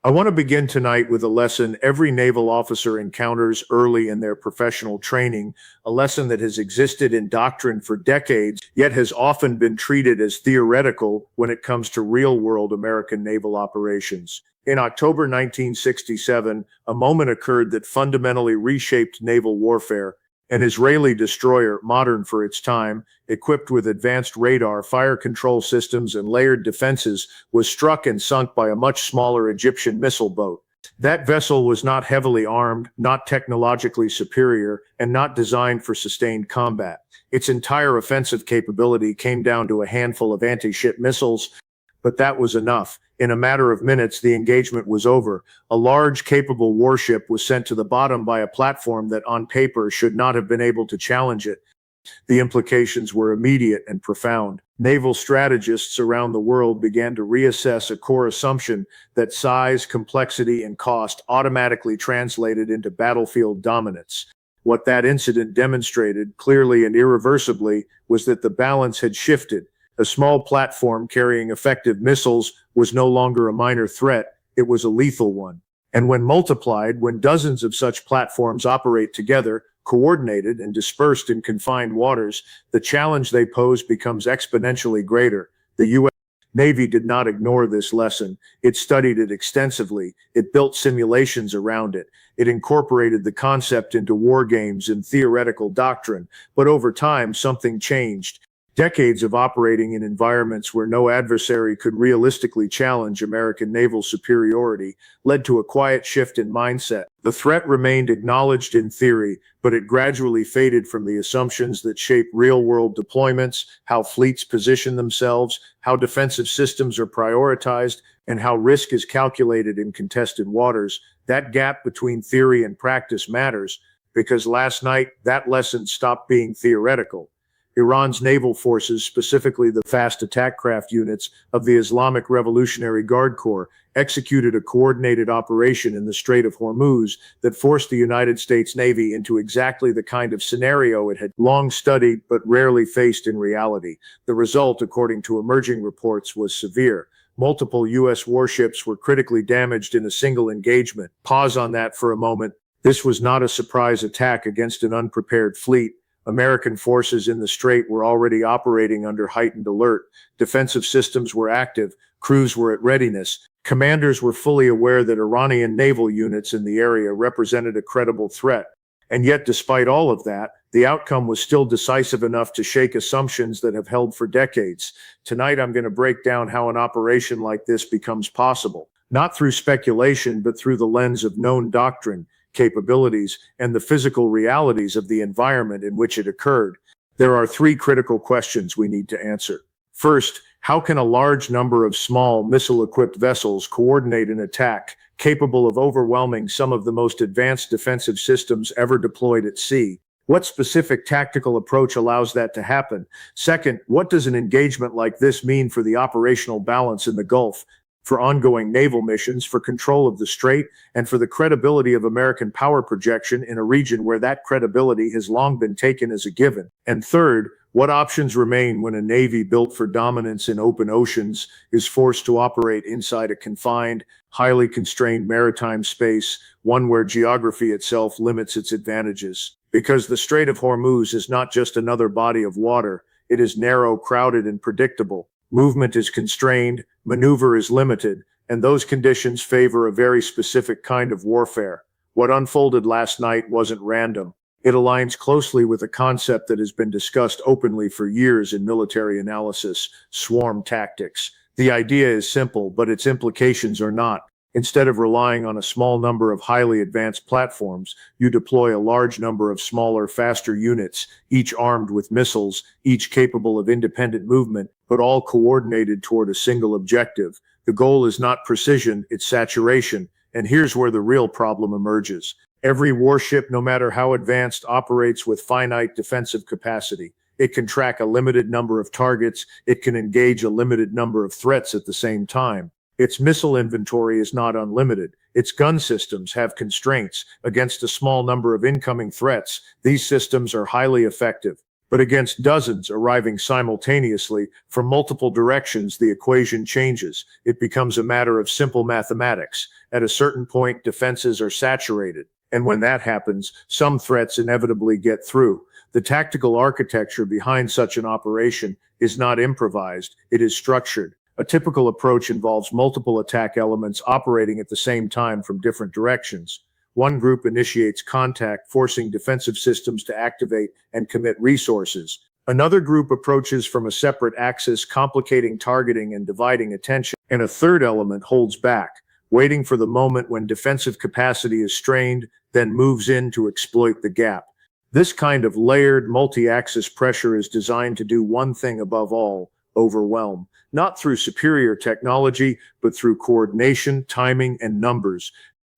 I want to begin tonight with a lesson every naval officer encounters early in their professional training, a lesson that has existed in doctrine for decades, yet has often been treated as theoretical when it comes to real-world American naval operations. In October 1967, a moment occurred that fundamentally reshaped naval warfare. An Israeli destroyer, modern for its time, equipped with advanced radar, fire control systems, and layered defenses, was struck and sunk by a much smaller Egyptian missile boat. That vessel was not heavily armed, not technologically superior, and not designed for sustained combat. Its entire offensive capability came down to a handful of anti-ship missiles, but that was enough. In a matter of minutes, the engagement was over. A large, capable warship was sent to the bottom by a platform that on paper should not have been able to challenge it. The implications were immediate and profound. Naval strategists around the world began to reassess a core assumption that size, complexity, and cost automatically translated into battlefield dominance. What that incident demonstrated, clearly and irreversibly, was that the balance had shifted. A small platform carrying effective missiles was no longer a minor threat, it was a lethal one. And when multiplied, when dozens of such platforms operate together, coordinated and dispersed in confined waters, the challenge they pose becomes exponentially greater. The U.S. Navy did not ignore this lesson. It studied it extensively. It built simulations around it. It incorporated the concept into war games and theoretical doctrine. But over time, something changed. Decades of operating in environments where no adversary could realistically challenge American naval superiority led to a quiet shift in mindset. The threat remained acknowledged in theory, but it gradually faded from the assumptions that shape real-world deployments, how fleets position themselves, how defensive systems are prioritized, and how risk is calculated in contested waters. That gap between theory and practice matters, because last night that lesson stopped being theoretical. Iran's naval forces, specifically the fast attack craft units of the Islamic Revolutionary Guard Corps, executed a coordinated operation in the Strait of Hormuz that forced the United States Navy into exactly the kind of scenario it had long studied but rarely faced in reality. The result, according to emerging reports, was severe. Multiple U.S. warships were critically damaged in a single engagement. Pause on that for a moment. This was not a surprise attack against an unprepared fleet. American forces in the strait were already operating under heightened alert. Defensive systems were active. Crews were at readiness. Commanders were fully aware that Iranian naval units in the area represented a credible threat. And yet, despite all of that, the outcome was still decisive enough to shake assumptions that have held for decades. Tonight, I'm going to break down how an operation like this becomes possible, not through speculation, but through the lens of known doctrine, capabilities, and the physical realities of the environment in which it occurred. There are three critical questions we need to answer. First, how can a large number of small missile-equipped vessels coordinate an attack capable of overwhelming some of the most advanced defensive systems ever deployed at sea? What specific tactical approach allows that to happen? Second, what does an engagement like this mean for the operational balance in the Gulf, for ongoing naval missions, for control of the strait, and for the credibility of American power projection in a region where that credibility has long been taken as a given? And third, what options remain when a navy built for dominance in open oceans is forced to operate inside a confined, highly constrained maritime space, one where geography itself limits its advantages? Because the Strait of Hormuz is not just another body of water, it is narrow, crowded, and predictable. Movement is constrained, maneuver is limited, and those conditions favor a very specific kind of warfare. What unfolded last night wasn't random. It aligns closely with a concept that has been discussed openly for years in military analysis: swarm tactics. The idea is simple, but its implications are not. Instead of relying on a small number of highly advanced platforms, you deploy a large number of smaller, faster units, each armed with missiles, each capable of independent movement, but all coordinated toward a single objective. The goal is not precision, it's saturation. And here's where the real problem emerges. Every warship, no matter how advanced, operates with finite defensive capacity. It can track a limited number of targets. It can engage a limited number of threats at the same time. Its missile inventory is not unlimited. Its gun systems have constraints. Against a small number of incoming threats, these systems are highly effective. But against dozens arriving simultaneously from multiple directions, the equation changes. It becomes a matter of simple mathematics. At a certain point, defenses are saturated. And when that happens, some threats inevitably get through. The tactical architecture behind such an operation is not improvised, it is structured. A typical approach involves multiple attack elements operating at the same time from different directions. One group initiates contact, forcing defensive systems to activate and commit resources. Another group approaches from a separate axis, complicating targeting and dividing attention. And a third element holds back, waiting for the moment when defensive capacity is strained, then moves in to exploit the gap. This kind of layered, multi-axis pressure is designed to do one thing above all: overwhelm. Not through superior technology, but through coordination, timing, and numbers.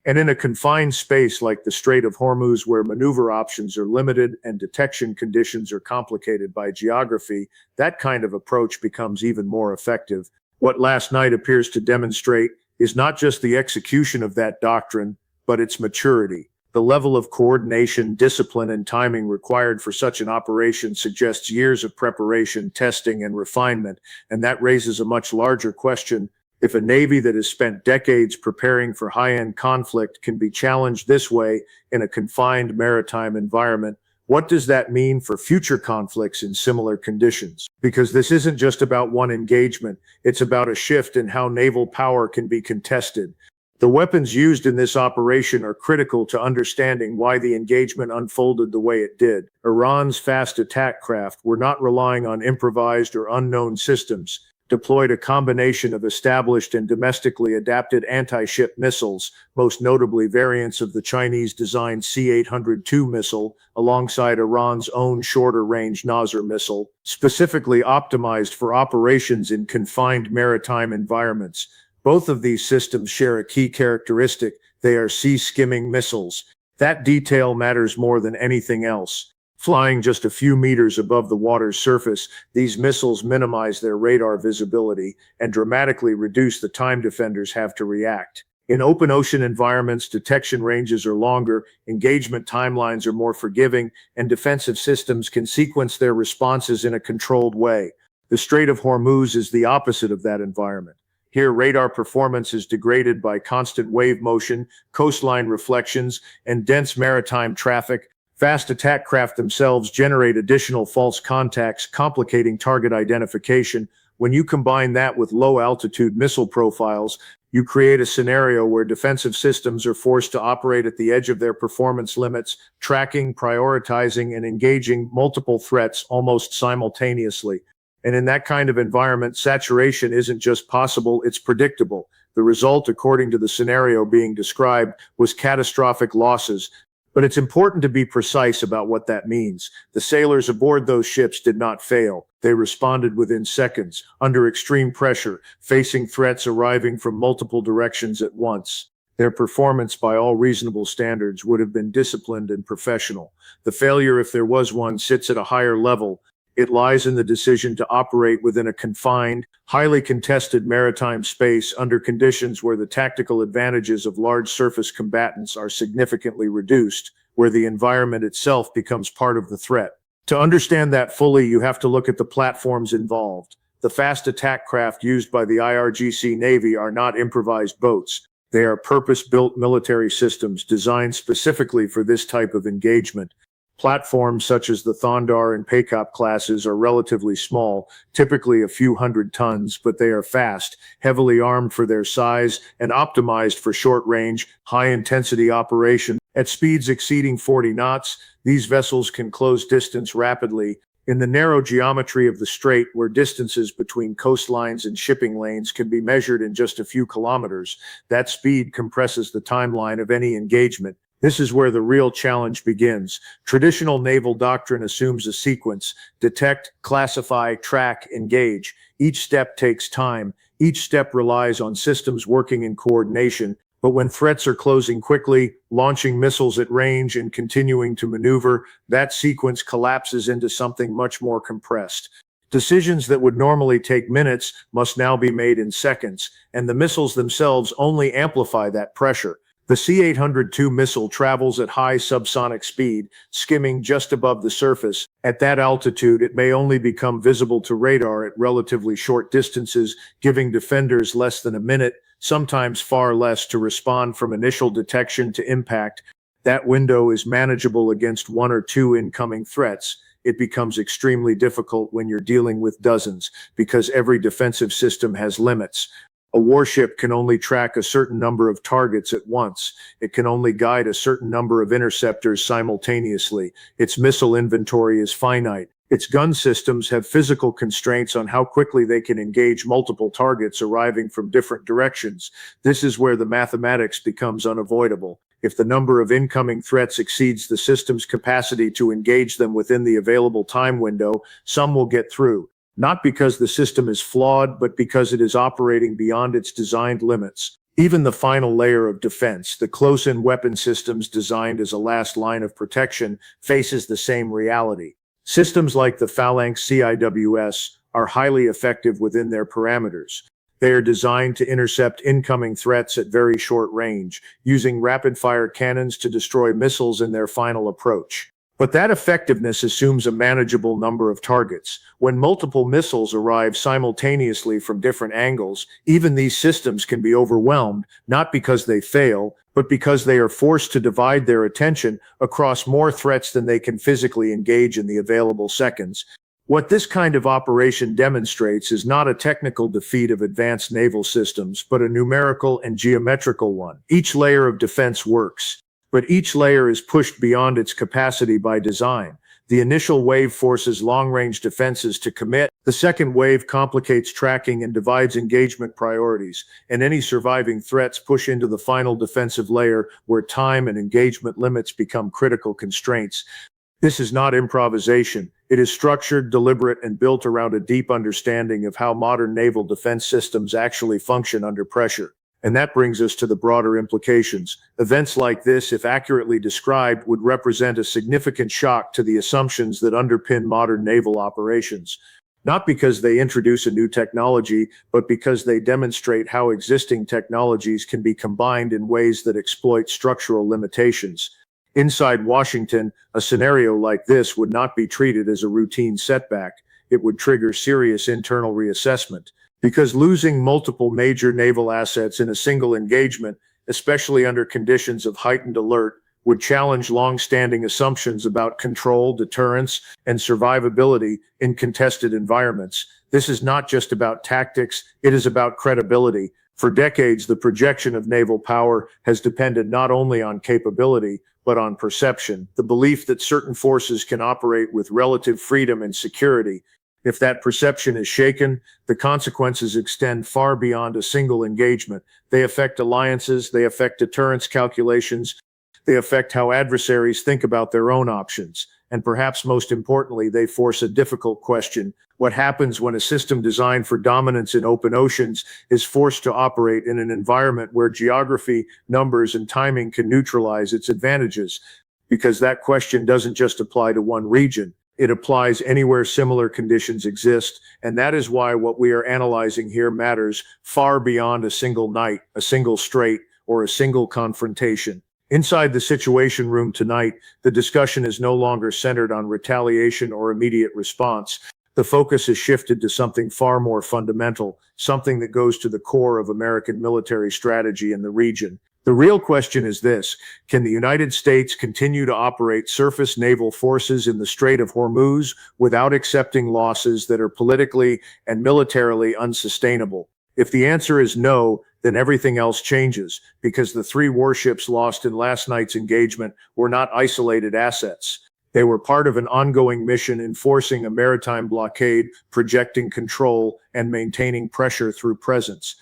And in a confined space like the Strait of Hormuz, where maneuver options are limited and detection conditions are complicated by geography, that kind of approach becomes even more effective. What last night appears to demonstrate is not just the execution of that doctrine, but its maturity. The level of coordination, discipline, and timing required for such an operation suggests years of preparation, testing, and refinement, and that raises a much larger question. If a Navy that has spent decades preparing for high-end conflict can be challenged this way in a confined maritime environment, what does that mean for future conflicts in similar conditions? Because this isn't just about one engagement, it's about a shift in how naval power can be contested. The weapons used in this operation are critical to understanding why the engagement unfolded the way it did. Iran's fast attack craft were not relying on improvised or unknown systems, deployed a combination of established and domestically adapted anti-ship missiles, most notably variants of the Chinese-designed C-802 missile, alongside Iran's own shorter-range Nasr missile, specifically optimized for operations in confined maritime environments. Both of these systems share a key characteristic: they are sea-skimming missiles. That detail matters more than anything else. Flying just a few meters above the water's surface, these missiles minimize their radar visibility and dramatically reduce the time defenders have to react. In open ocean environments, detection ranges are longer, engagement timelines are more forgiving, and defensive systems can sequence their responses in a controlled way. The Strait of Hormuz is the opposite of that environment. Here, radar performance is degraded by constant wave motion, coastline reflections, and dense maritime traffic. Fast attack craft themselves generate additional false contacts, complicating target identification. When you combine that with low-altitude missile profiles, you create a scenario where defensive systems are forced to operate at the edge of their performance limits, tracking, prioritizing, and engaging multiple threats almost simultaneously. And in that kind of environment, saturation isn't just possible, it's predictable. The result, according to the scenario being described, was catastrophic losses. But it's important to be precise about what that means. The sailors aboard those ships did not fail. They responded within seconds, under extreme pressure, facing threats arriving from multiple directions at once. Their performance, by all reasonable standards, would have been disciplined and professional. The failure, if there was one, sits at a higher level. It lies in the decision to operate within a confined, highly contested maritime space under conditions where the tactical advantages of large surface combatants are significantly reduced, where the environment itself becomes part of the threat. To understand that fully, you have to look at the platforms involved. The fast attack craft used by the IRGCNavy are not improvised boats. They are purpose-built military systems designed specifically for this type of engagement. Platforms such as the Thondar and Paycop classes are relatively small, typically a few hundred tons, but they are fast, heavily armed for their size, and optimized for short-range, high-intensity operation. At speeds exceeding 40 knots, these vessels can close distance rapidly. In the narrow geometry of the strait, where distances between coastlines and shipping lanes can be measured in just a few kilometers, that speed compresses the timeline of any engagement. This is where the real challenge begins. Traditional naval doctrine assumes a sequence: detect, classify, track, engage. Each step takes time. Each step relies on systems working in coordination. But when threats are closing quickly, launching missiles at range, and continuing to maneuver, that sequence collapses into something much more compressed. Decisions that would normally take minutes must now be made in seconds, and the missiles themselves only amplify that pressure. The C-802 missile travels at high subsonic speed, skimming just above the surface. At that altitude, it may only become visible to radar at relatively short distances, giving defenders less than a minute, sometimes far less, to respond from initial detection to impact. That window is manageable against one or two incoming threats. It becomes extremely difficult when you're dealing with dozens, because every defensive system has limits. A warship can only track a certain number of targets at once. It can only guide a certain number of interceptors simultaneously. Its missile inventory is finite. Its gun systems have physical constraints on how quickly they can engage multiple targets arriving from different directions. This is where the mathematics becomes unavoidable. If the number of incoming threats exceeds the system's capacity to engage them within the available time window, some will get through. Not because the system is flawed, but because it is operating beyond its designed limits. Even the final layer of defense, the close-in weapon systems designed as a last line of protection, faces the same reality. Systems like the Phalanx CIWS are highly effective within their parameters. They are designed to intercept incoming threats at very short range, using rapid-fire cannons to destroy missiles in their final approach. But that effectiveness assumes a manageable number of targets. When multiple missiles arrive simultaneously from different angles, even these systems can be overwhelmed, not because they fail, but because they are forced to divide their attention across more threats than they can physically engage in the available seconds. What this kind of operation demonstrates is not a technical defeat of advanced naval systems, but a numerical and geometrical one. Each layer of defense works, but each layer is pushed beyond its capacity by design. The initial wave forces long-range defenses to commit. The second wave complicates tracking and divides engagement priorities, and any surviving threats push into the final defensive layer where time and engagement limits become critical constraints. This is not improvisation. It is structured, deliberate, and built around a deep understanding of how modern naval defense systems actually function under pressure. And that brings us to the broader implications. Events like this, if accurately described, would represent a significant shock to the assumptions that underpin modern naval operations. Not because they introduce a new technology, but because they demonstrate how existing technologies can be combined in ways that exploit structural limitations. Inside Washington, a scenario like this would not be treated as a routine setback. It would trigger serious internal reassessment. Because losing multiple major naval assets in a single engagement, especially under conditions of heightened alert, would challenge long-standing assumptions about control, deterrence, and survivability in contested environments. This is not just about tactics, it is about credibility. For decades, the projection of naval power has depended not only on capability, but on perception, the belief that certain forces can operate with relative freedom and security. If that perception is shaken, the consequences extend far beyond a single engagement. They affect alliances, they affect deterrence calculations, they affect how adversaries think about their own options. And perhaps most importantly, they force a difficult question. What happens when a system designed for dominance in open oceans is forced to operate in an environment where geography, numbers, and timing can neutralize its advantages? Because that question doesn't just apply to one region. It applies anywhere similar conditions exist, and that is why what we are analyzing here matters far beyond a single night, a single strait, or a single confrontation. Inside the Situation Room tonight, the discussion is no longer centered on retaliation or immediate response. The focus has shifted to something far more fundamental, something that goes to the core of American military strategy in the region. The real question is this: can the United States continue to operate surface naval forces in the Strait of Hormuz without accepting losses that are politically and militarily unsustainable? If the answer is no, then everything else changes, because the 3 warships lost in last night's engagement were not isolated assets. They were part of an ongoing mission enforcing a maritime blockade, projecting control, and maintaining pressure through presence.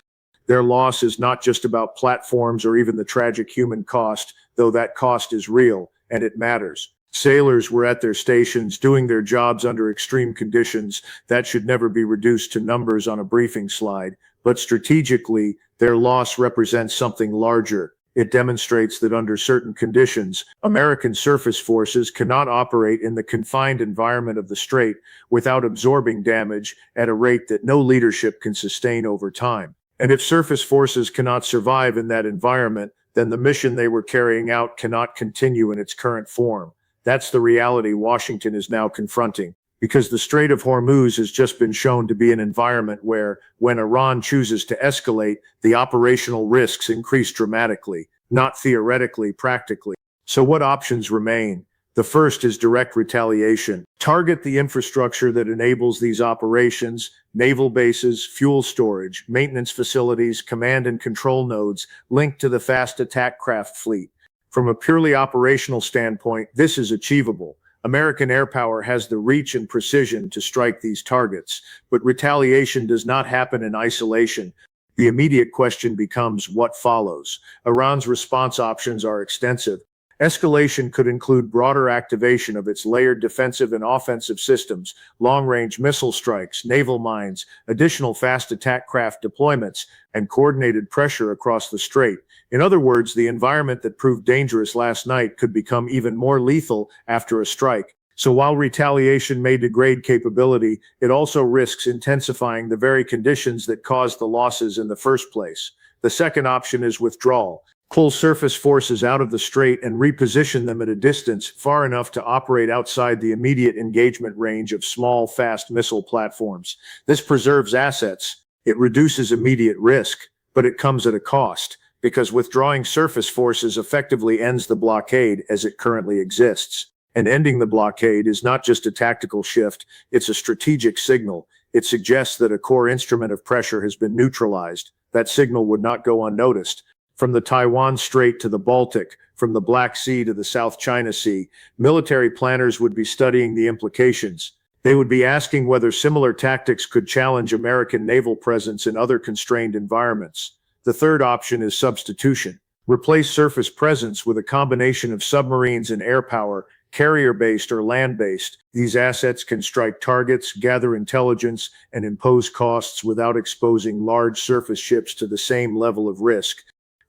Their loss is not just about platforms or even the tragic human cost, though that cost is real, and it matters. Sailors were at their stations doing their jobs under extreme conditions. That should never be reduced to numbers on a briefing slide. But strategically, their loss represents something larger. It demonstrates that under certain conditions, American surface forces cannot operate in the confined environment of the Strait without absorbing damage at a rate that no leadership can sustain over time. And if surface forces cannot survive in that environment, then the mission they were carrying out cannot continue in its current form. That's the reality Washington is now confronting, because the Strait of Hormuz has just been shown to be an environment where, when Iran chooses to escalate, the operational risks increase dramatically, not theoretically, practically. So what options remain? The first is direct retaliation. Target the infrastructure that enables these operations: naval bases, fuel storage, maintenance facilities, command and control nodes linked to the fast attack craft fleet. From a purely operational standpoint, this is achievable. American air power has the reach and precision to strike these targets, but retaliation does not happen in isolation. The immediate question becomes what follows. Iran's response options are extensive. Escalation could include broader activation of its layered defensive and offensive systems, long-range missile strikes, naval mines, additional fast attack craft deployments, and coordinated pressure across the strait. In other words, the environment that proved dangerous last night could become even more lethal after a strike. So while retaliation may degrade capability, it also risks intensifying the very conditions that caused the losses in the first place. The second option is withdrawal. Pull surface forces out of the strait and reposition them at a distance far enough to operate outside the immediate engagement range of small, fast missile platforms. This preserves assets. It reduces immediate risk, but it comes at a cost, because withdrawing surface forces effectively ends the blockade as it currently exists. And ending the blockade is not just a tactical shift, it's a strategic signal. It suggests that a core instrument of pressure has been neutralized. That signal would not go unnoticed. From the Taiwan Strait to the Baltic, from the Black Sea to the South China Sea, military planners would be studying the implications. They would be asking whether similar tactics could challenge American naval presence in other constrained environments. The third option is substitution. Replace surface presence with a combination of submarines and air power, carrier-based or land-based. These assets can strike targets, gather intelligence, and impose costs without exposing large surface ships to the same level of risk.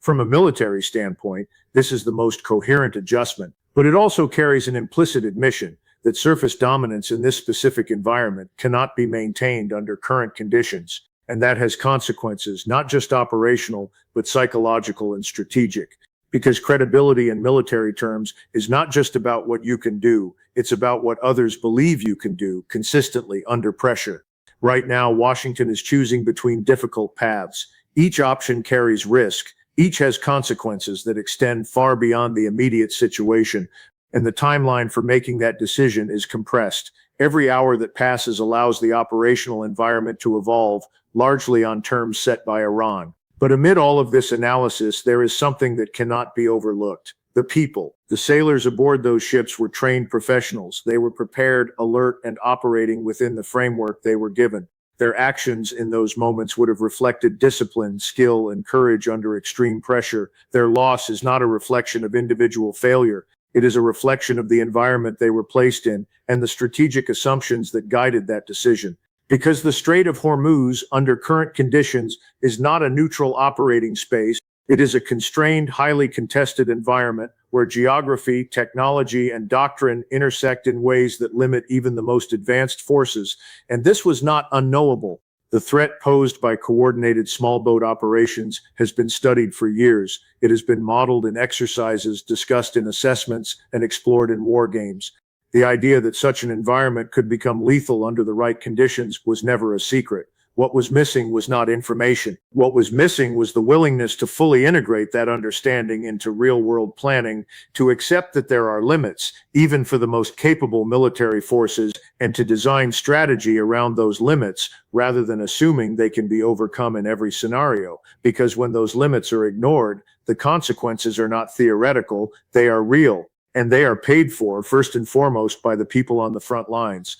From a military standpoint, this is the most coherent adjustment, but it also carries an implicit admission that surface dominance in this specific environment cannot be maintained under current conditions, and that has consequences not just operational, but psychological and strategic. Because credibility in military terms is not just about what you can do, it's about what others believe you can do consistently under pressure. Right now, Washington is choosing between difficult paths. Each option carries risk. Each has consequences that extend far beyond the immediate situation, and the timeline for making that decision is compressed. Every hour that passes allows the operational environment to evolve, largely on terms set by Iran. But amid all of this analysis, there is something that cannot be overlooked. The people. The sailors aboard those ships were trained professionals. They were prepared, alert, and operating within the framework they were given. Their actions in those moments would have reflected discipline, skill, and courage under extreme pressure. Their loss is not a reflection of individual failure. It is a reflection of the environment they were placed in and the strategic assumptions that guided that decision. Because the Strait of Hormuz, under current conditions, is not a neutral operating space, it is a constrained, highly contested environment where geography, technology, and doctrine intersect in ways that limit even the most advanced forces, and this was not unknowable. The threat posed by coordinated small boat operations has been studied for years. It has been modeled in exercises, discussed in assessments, and explored in war games. The idea that such an environment could become lethal under the right conditions was never a secret. What was missing was not information. What was missing was the willingness to fully integrate that understanding into real-world planning, to accept that there are limits, even for the most capable military forces, and to design strategy around those limits rather than assuming they can be overcome in every scenario. Because when those limits are ignored, the consequences are not theoretical, they are real, and they are paid for, first and foremost, by the people on the front lines.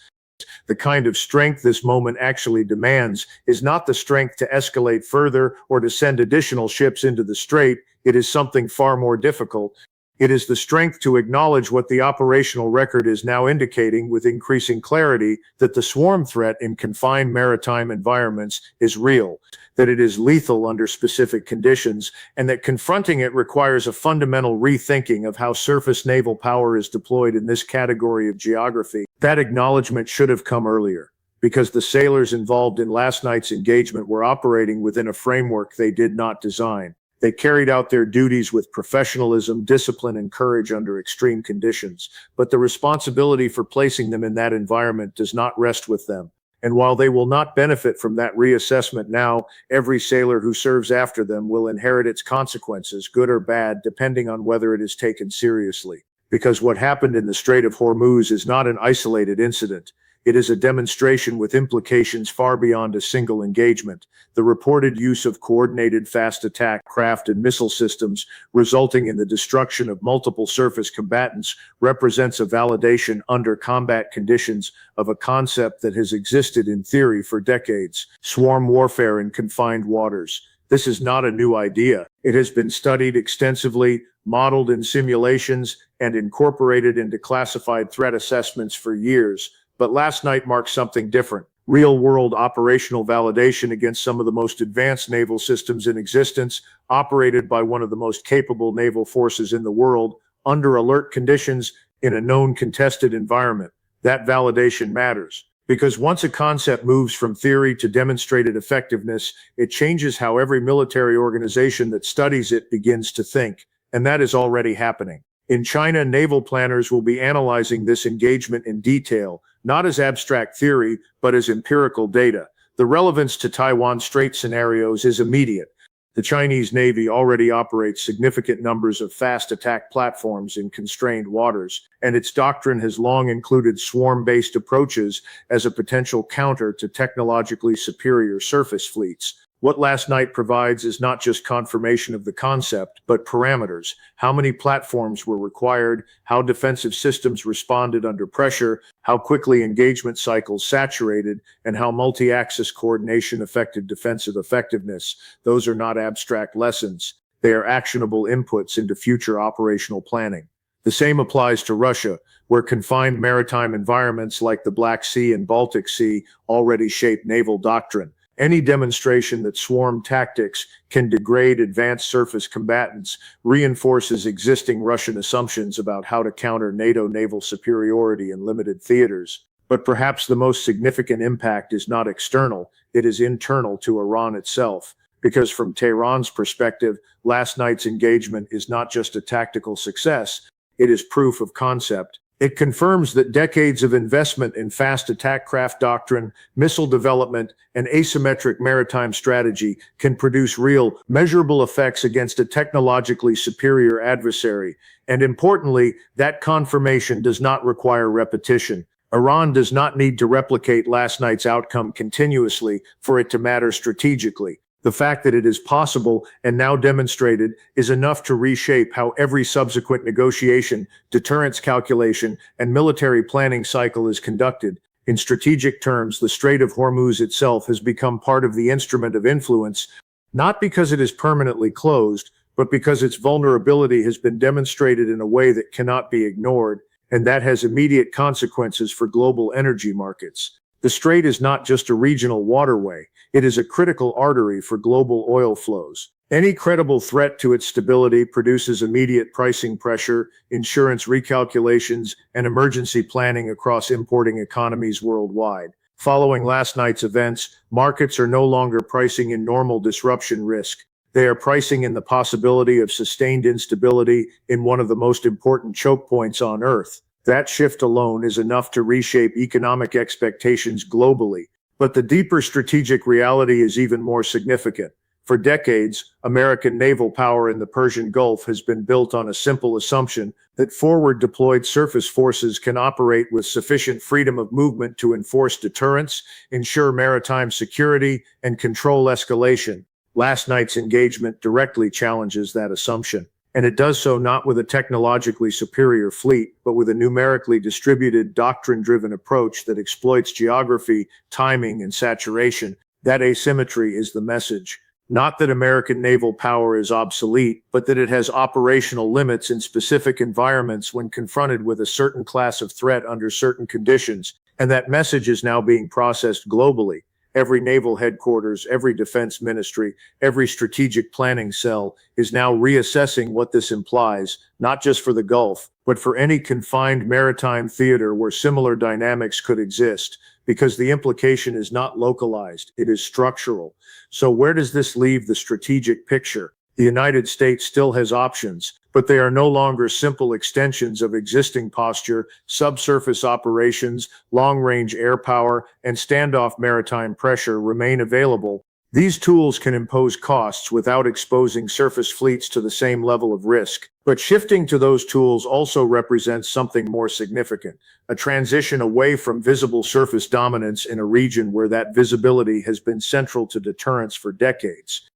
The kind of strength this moment actually demands is not the strength to escalate further or to send additional ships into the strait. It is something far more difficult. It is the strength to acknowledge what the operational record is now indicating with increasing clarity, that the swarm threat in confined maritime environments is real, that it is lethal under specific conditions, and that confronting it requires a fundamental rethinking of how surface naval power is deployed in this category of geography. That acknowledgement should have come earlier, because the sailors involved in last night's engagement were operating within a framework they did not design. They carried out their duties with professionalism, discipline, and courage under extreme conditions, but the responsibility for placing them in that environment does not rest with them. And while they will not benefit from that reassessment now, every sailor who serves after them will inherit its consequences, good or bad, depending on whether it is taken seriously. Because what happened in the Strait of Hormuz is not an isolated incident. It is a demonstration with implications far beyond a single engagement. The reported use of coordinated fast attack craft and missile systems, resulting in the destruction of multiple surface combatants, represents a validation under combat conditions of a concept that has existed in theory for decades: swarm warfare in confined waters. This is not a new idea. It has been studied extensively, modeled in simulations, and incorporated into classified threat assessments for years. But last night marked something different: real-world operational validation against some of the most advanced naval systems in existence, operated by one of the most capable naval forces in the world, under alert conditions, in a known contested environment. That validation matters, because once a concept moves from theory to demonstrated effectiveness, it changes how every military organization that studies it begins to think, and that is already happening. In China, naval planners will be analyzing this engagement in detail, not as abstract theory, but as empirical data. The relevance to Taiwan Strait scenarios is immediate. The Chinese Navy already operates significant numbers of fast attack platforms in constrained waters, and its doctrine has long included swarm-based approaches as a potential counter to technologically superior surface fleets. What last night provides is not just confirmation of the concept, but parameters: how many platforms were required, how defensive systems responded under pressure, how quickly engagement cycles saturated, and how multi-axis coordination affected defensive effectiveness. Those are not abstract lessons. They are actionable inputs into future operational planning. The same applies to Russia, where confined maritime environments like the Black Sea and Baltic Sea already shape naval doctrine. Any demonstration that swarm tactics can degrade advanced surface combatants reinforces existing Russian assumptions about how to counter NATO naval superiority in limited theaters. But perhaps the most significant impact is not external, it is internal to Iran itself. Because from Tehran's perspective, last night's engagement is not just a tactical success, it is proof of concept. It confirms that decades of investment in fast attack craft doctrine, missile development, and asymmetric maritime strategy can produce real, measurable effects against a technologically superior adversary. And importantly, that confirmation does not require repetition. Iran does not need to replicate last night's outcome continuously for it to matter strategically. The fact that it is possible and now demonstrated is enough to reshape how every subsequent negotiation, deterrence calculation, and military planning cycle is conducted. In strategic terms, the Strait of Hormuz itself has become part of the instrument of influence, not because it is permanently closed, but because its vulnerability has been demonstrated in a way that cannot be ignored, and that has immediate consequences for global energy markets. The strait is not just a regional waterway, it is a critical artery for global oil flows. Any credible threat to its stability produces immediate pricing pressure, insurance recalculations, and emergency planning across importing economies worldwide. Following last night's events, markets are no longer pricing in normal disruption risk. They are pricing in the possibility of sustained instability in one of the most important choke points on Earth. That shift alone is enough to reshape economic expectations globally. But the deeper strategic reality is even more significant. For decades, American naval power in the Persian Gulf has been built on a simple assumption that forward-deployed surface forces can operate with sufficient freedom of movement to enforce deterrence, ensure maritime security, and control escalation. Last night's engagement directly challenges that assumption. And it does so not with a technologically superior fleet, but with a numerically distributed, doctrine-driven approach that exploits geography, timing, and saturation. That asymmetry is the message. Not that American naval power is obsolete, but that it has operational limits in specific environments when confronted with a certain class of threat under certain conditions. And that message is now being processed globally. Every naval headquarters, every defense ministry, every strategic planning cell is now reassessing what this implies, not just for the Gulf, but for any confined maritime theater where similar dynamics could exist, because the implication is not localized, it is structural. So where does this leave the strategic picture? The United States still has options, but they are no longer simple extensions of existing posture. Subsurface operations, long-range air power, and standoff maritime pressure remain available. These tools can impose costs without exposing surface fleets to the same level of risk. But shifting to those tools also represents something more significant, a transition away from visible surface dominance in a region where that visibility has been central to deterrence for decades.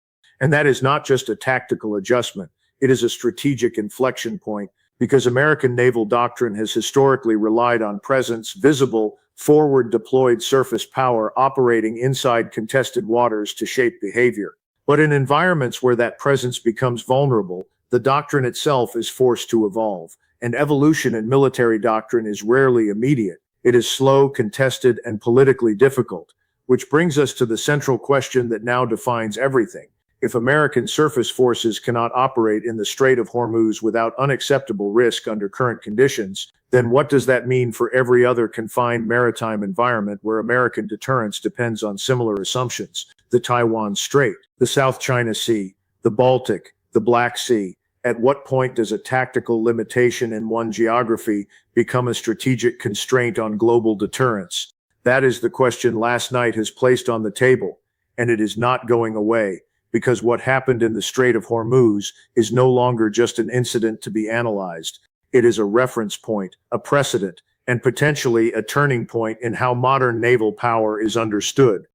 And that is not just a tactical adjustment, it is a strategic inflection point, because American naval doctrine has historically relied on presence, visible, forward-deployed surface power operating inside contested waters to shape behavior. But in environments where that presence becomes vulnerable, the doctrine itself is forced to evolve. And evolution in military doctrine is rarely immediate. It is slow, contested, and politically difficult, which brings us to the central question that now defines everything. If American surface forces cannot operate in the Strait of Hormuz without unacceptable risk under current conditions, then what does that mean for every other confined maritime environment where American deterrence depends on similar assumptions? The Taiwan Strait, the South China Sea, the Baltic, the Black Sea. At what point does a tactical limitation in one geography become a strategic constraint on global deterrence? That is the question last night has placed on the table, and it is not going away. Because what happened in the Strait of Hormuz is no longer just an incident to be analyzed. It is a reference point, a precedent, and potentially a turning point in how modern naval power is understood.